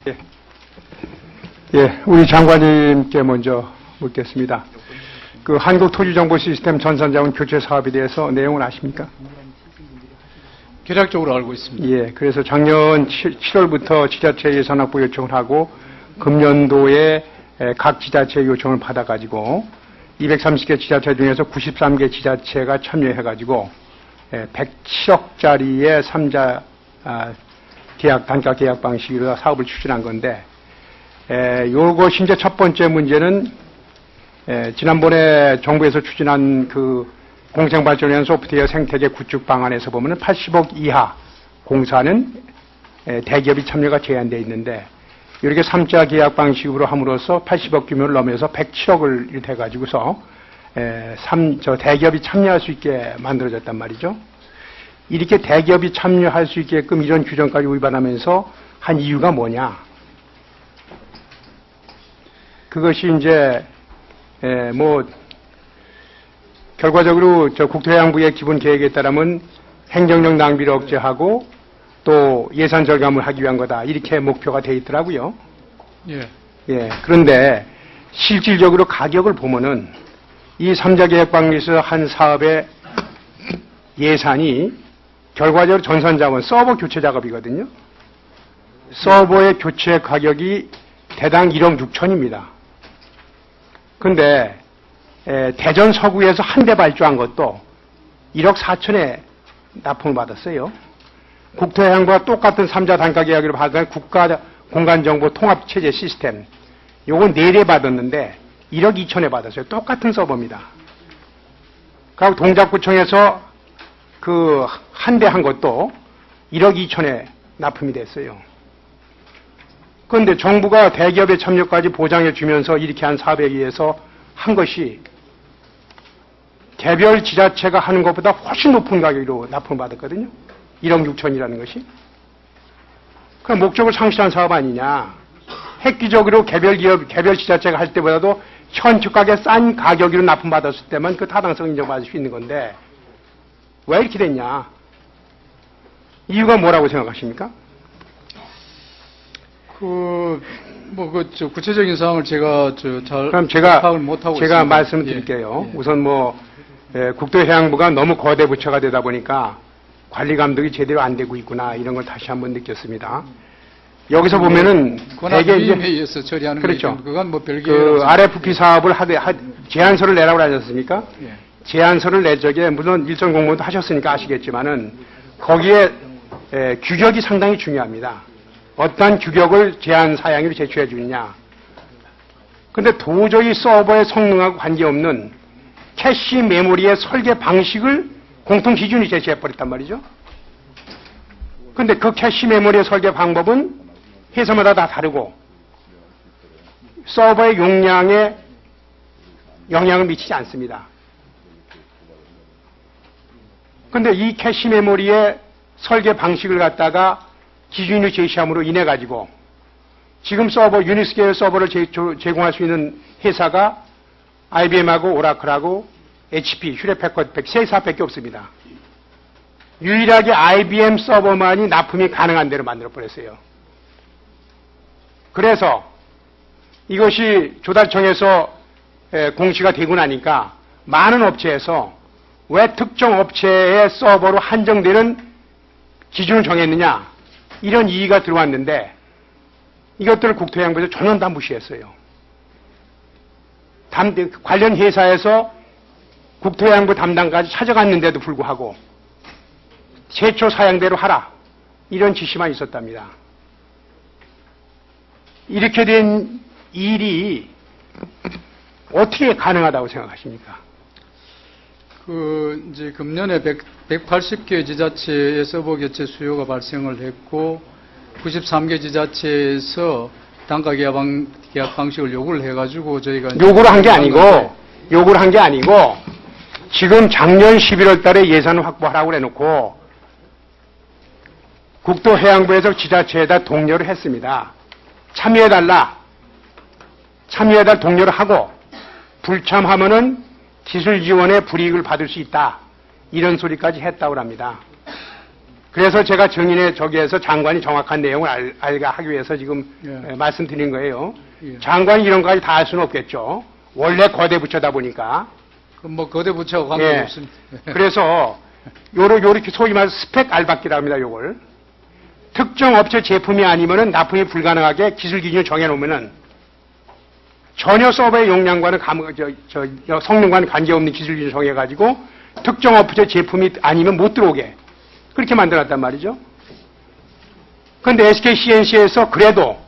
예. 예, 우리 장관님께 먼저 묻겠습니다. 그 한국토지정보시스템 전산자원 교체 사업에 대해서 내용을 아십니까? 개략적으로 알고 있습니다. 예, 그래서 작년 7월부터 지자체 예산 확보 요청을 하고 금년도에 각 지자체 요청을 받아가지고 230개 지자체 중에서 93개 지자체가 참여해가지고 107억짜리의 3자 단가 계약 방식으로 사업을 추진한 건데, 요것이 이제 첫 번째 문제는 지난번에 정부에서 추진한 그 공생발전위원 소프트웨어 생태계 구축 방안에서 보면은 80억 이하 공사는 대기업이 참여가 제한되어 있는데, 이렇게 3자 계약 방식으로 함으로써 80억 규모를 넘어서 107억을 이렇게 해가지고서 대기업이 참여할 수 있게 만들어졌단 말이죠. 이렇게 대기업이 참여할 수 있게끔 이런 규정까지 위반하면서 한 이유가 뭐냐? 그것이 이제 결과적으로 저 국토해양부의 기본 계획에 따르면 행정력 낭비를 억제하고 또 예산 절감을 하기 위한 거다, 이렇게 목표가 돼 있더라고요. 예. 예. 그런데 실질적으로 가격을 보면은 이 3자 계획 방식에서 한 사업의 예산이 결과적으로 전산자원 서버 교체 작업이거든요. 서버의 교체 가격이 대당 1억 6천입니다. 근데 대전 서구에서 한 대 발주한 것도 1억 4천에 납품을 받았어요. 국토해양부와 똑같은 3자 단가 계약으로 받은 국가 공간정보 통합체제 시스템, 요건 4대 받았는데 1억 2천에 받았어요. 똑같은 서버입니다. 그리고 동작구청에서 그 한 대 한 것도 1억 2천에 납품이 됐어요. 그런데 정부가 대기업의 참여까지 보장해 주면서 이렇게 한 사업에 의해서 한 것이 개별 지자체가 하는 것보다 훨씬 높은 가격으로 납품을 받았거든요. 1억 6천이라는 것이. 그 목적을 상실한 사업 아니냐. 획기적으로 개별 지자체가 할 때보다도 현저가게 싼 가격으로 납품받았을 때만 그 타당성 인정받을 수 있는 건데, 왜 이렇게 됐냐? 이유가 뭐라고 생각하십니까? 구체적인 사항을 제가 그럼 제가 파악을 못하고 있습니다. 제가 말씀을 드릴게요. 예. 우선 국토해양부가 너무 거대 부처가 되다 보니까 관리 감독이 제대로 안 되고 있구나, 이런 걸 다시 한번 느꼈습니다. 여기서 보면은 대개 이제 회의에서 처리하는 그렇죠. 그건 뭐 별개 그 RFP 사업을 제안서를 내라고 하지 않습니까? 예. 제안서를 내 적에 물론 일선 공모도 하셨으니까 아시겠지만은 거기에 규격이 상당히 중요합니다. 어떠한 규격을 제안 사양으로 제출해 주느냐. 근데 도저히 서버의 성능하고 관계없는 캐시 메모리의 설계 방식을 공통 기준이 제시해 버렸단 말이죠. 근데 그 캐시 메모리의 설계 방법은 회사마다 다 다르고 서버의 용량에 영향을 미치지 않습니다. 근데 이 캐시 메모리의 설계 방식을 갖다가 기준을 제시함으로 인해 가지고 지금 유니스케일 서버를 제공할 수 있는 회사가 IBM하고 오라클하고 HP, 휴레패커드 세 회사밖에 없습니다. 유일하게 IBM 서버만이 납품이 가능한 대로 만들어 버렸어요. 그래서 이것이 조달청에서 공시가 되고 나니까 많은 업체에서 왜 특정 업체의 서버로 한정되는 기준을 정했느냐, 이런 이의가 들어왔는데 이것들을 국토해양부에서 전혀 다 무시했어요. 관련 회사에서 국토해양부 담당까지 찾아갔는데도 불구하고 최초 사양대로 하라, 이런 지시만 있었답니다. 이렇게 된 일이 어떻게 가능하다고 생각하십니까? 이제 금년에 180개 지자체의 서버 교체 수요가 발생을 했고 93개 지자체에서 단가 계약 방식을 요구를 해가지고 저희가 요구를 한 게 아니고 지금 작년 11월 달에 예산을 확보하라고 해놓고 국토해양부에서 지자체에다 독려를 했습니다. 참여해달 독려를 하고 불참하면은 기술 지원의 불이익을 받을 수 있다, 이런 소리까지 했다고 합니다. 그래서 제가 정인의 저기에서 장관이 정확한 내용을 알게 하기 위해서 지금 예. 말씀드린 거예요. 예. 장관이 이런 것까지 다 알 수는 없겠죠. 원래 거대 부처다 보니까. 그럼 뭐 거대 부처하고 관계가 예. 없습니다. 그래서 요렇게 소위 말해서 스펙 알박기라 합니다. 요걸. 특정 업체 제품이 아니면은 납품이 불가능하게 기술 기준을 정해놓으면은 전혀 서버의 용량과는 성능과는 관계없는 기술 기준을 정해가지고 특정 업체 제품이 아니면 못 들어오게 그렇게 만들었단 말이죠. 그런데 SK CNC에서 그래도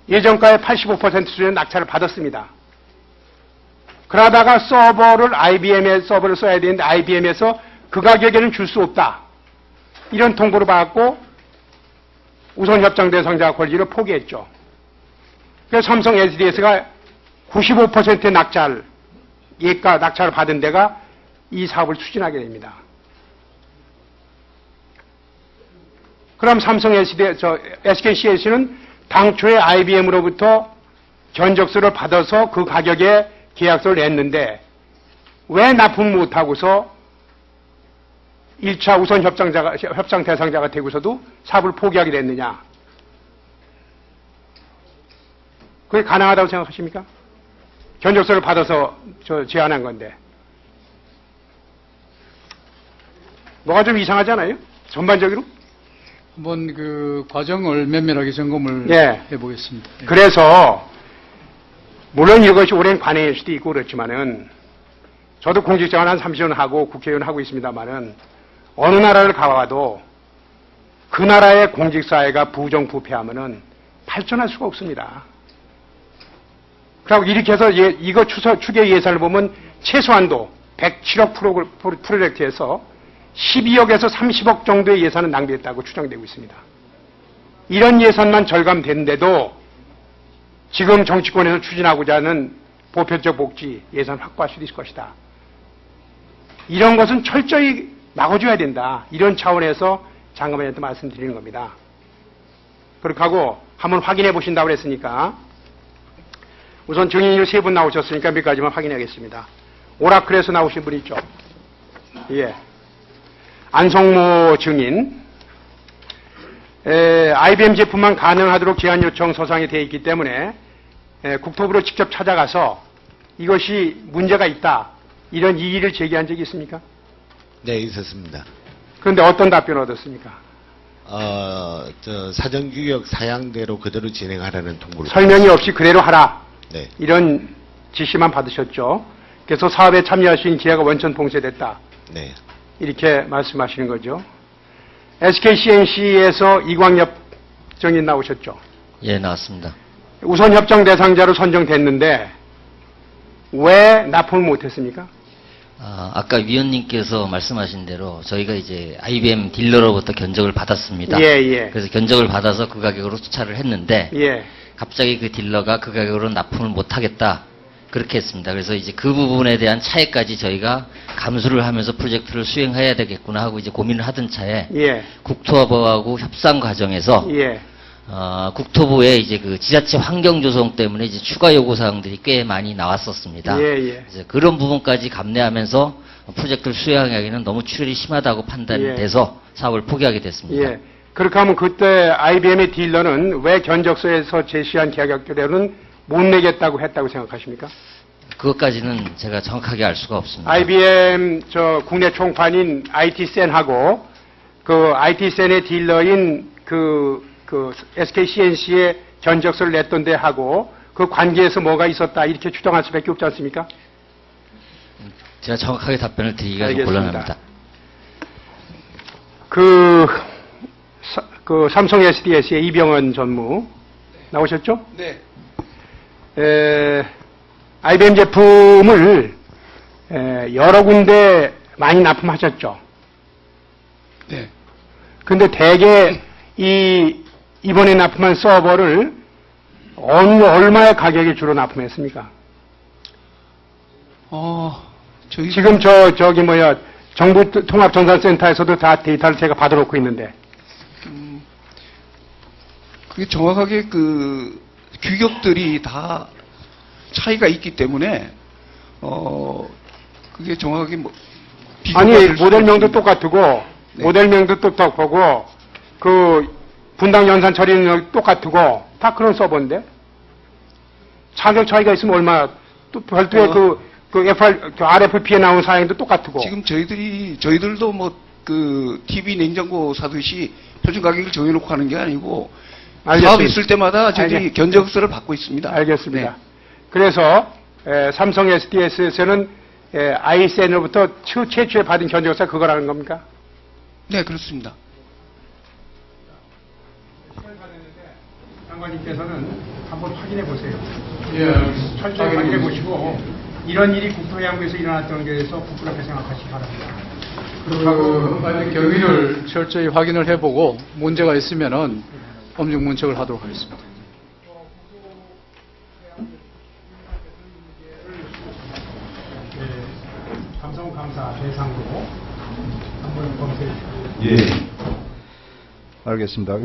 예전가의 85% 수준의 낙찰을 받았습니다. 그러다가 IBM의 서버를 써야 되는데 IBM에서 그 가격에는 줄 수 없다. 이런 통보를 받고 우선 협정 대상자 권리를 포기했죠. 그래서 삼성 SDS가 95%의 예가 낙찰을 받은 데가 이 사업을 추진하게 됩니다. 그럼 삼성 SK CNC는 당초에 IBM으로부터 견적서를 받아서 그 가격에 계약서를 냈는데 왜 납품 못하고서 1차 우선 협상 대상자가 되고서도 사업을 포기하게 됐느냐? 그게 가능하다고 생각하십니까? 견적서를 받아서 제안한 건데. 뭐가 좀 이상하지 않아요? 전반적으로? 한번 그 과정을 면밀하게 점검을 예. 해보겠습니다. 예. 그래서 물론 이것이 오랜 관행일 수도 있고 그렇지만은 저도 공직생활 한 30년 하고 국회의원 하고 있습니다만은 어느 나라를 가봐도 그 나라의 공직사회가 부정부패하면은 발전할 수가 없습니다. 그리고 이렇게 해서 이거 추계 예산을 보면 최소한도 107억 프로젝트에서 12억에서 30억 정도의 예산은 낭비했다고 추정되고 있습니다. 이런 예산만 절감되는데도 지금 정치권에서 추진하고자 하는 보편적 복지 예산 확보할 수도 있을 것이다. 이런 것은 철저히 막아줘야 된다. 이런 차원에서 장관님한테 말씀드리는 겁니다. 그렇게 하고 한번 확인해 보신다고 그랬으니까 우선 증인으로 3분 나오셨으니까 몇 가지만 확인하겠습니다. 오라클에서 나오신 분 있죠? 예. 안성모 증인. IBM 제품만 가능하도록 제안 요청 서상이 되어 있기 때문에 국토부로 직접 찾아가서 이것이 문제가 있다. 이런 이의를 제기한 적이 있습니까? 네, 있었습니다. 그런데 어떤 답변을 얻었습니까? 사정규격 사양대로 그대로 진행하라는 통보를. 설명이 없이 그대로 하라. 네. 이런 지시만 받으셨죠. 그래서 사업에 참여할 수 있는 기회가 원천 봉쇄됐다. 네. 이렇게 말씀하시는 거죠. SK CNC에서 이광엽 정인 나오셨죠. 예, 나왔습니다. 우선 협정 대상자로 선정됐는데 왜 납품을 못했습니까? 아까 위원님께서 말씀하신 대로 저희가 이제 IBM 딜러로부터 견적을 받았습니다. 예, 예. 그래서 견적을 받아서 그 가격으로 수차를 했는데 예. 갑자기 그 딜러가 그 가격으로 납품을 못하겠다. 그렇게 했습니다. 그래서 이제 그 부분에 대한 차이까지 저희가 감수를 하면서 프로젝트를 수행해야 되겠구나 하고 이제 고민을 하던 차에 예. 국토부하고 협상 과정에서 예. 국토부의 이제 그 지자체 환경 조성 때문에 이제 추가 요구 사항들이 꽤 많이 나왔었습니다. 예, 예. 그래서 그런 부분까지 감내하면서 프로젝트를 수행하기에는 너무 출혈이 심하다고 판단돼서 사업을 포기하게 됐습니다. 예. 그렇게 하면 그때 IBM의 딜러는 왜 견적서에서 제시한 계약대로는 못 내겠다고 했다고 생각하십니까? 그것까지는 제가 정확하게 알 수가 없습니다. IBM 국내 총판인 IT센하고 그 IT센의 딜러인 그 SK CNC의 견적서를 냈던 데 하고 그 관계에서 뭐가 있었다 이렇게 추정할 수밖에 없지 않습니까? 제가 정확하게 답변을 드리기가 좀 알겠습니다. 곤란합니다. 그 삼성 SDS의 이병헌 전무 나오셨죠? 네. IBM 제품을 여러 군데 많이 납품하셨죠? 네. 근데 대개 이번에 납품한 서버를 얼마의 가격에 주로 납품했습니까? 저희 지금 정부통합전산센터에서도 다 데이터를 제가 받아놓고 있는데. 그게 정확하게 그 규격들이 다 차이가 있기 때문에 그게 정확하게 아니 모델명도 똑같고 네. 모델명도 똑똑하고 그 분당 연산 처리는 똑같고 다 그런 서버인데 차격 차이가 있으면 얼마 또 별도의 그 RFP에 나온 사양도 똑같고 지금 저희들도 뭐 그 TV 냉장고 사듯이 표준 가격을 정해놓고 하는 게 아니고 알겠습니다. 사업 있을 때마다 저희들이 견적서를 받고 있습니다. 알겠습니다. 네. 그래서 삼성 SDS에서는 ISN으로부터 최초에 받은 견적서 그거라는 겁니까? 네, 그렇습니다. 장관님께서는 한번 확인해 보세요. 예, 철저히 확인해 보시고 이런 일이 국토해양부에서 일어났던 게 대해서 부끄럽게 생각하시기 바랍니다. 만약 경위를 철저히 확인을 해보고 문제가 있으면은 엄중 문책을 하도록 하겠습니다. 삼성 감사 대상으로 한번 검토해 주시기 바랍니다. 예. 알겠습니다.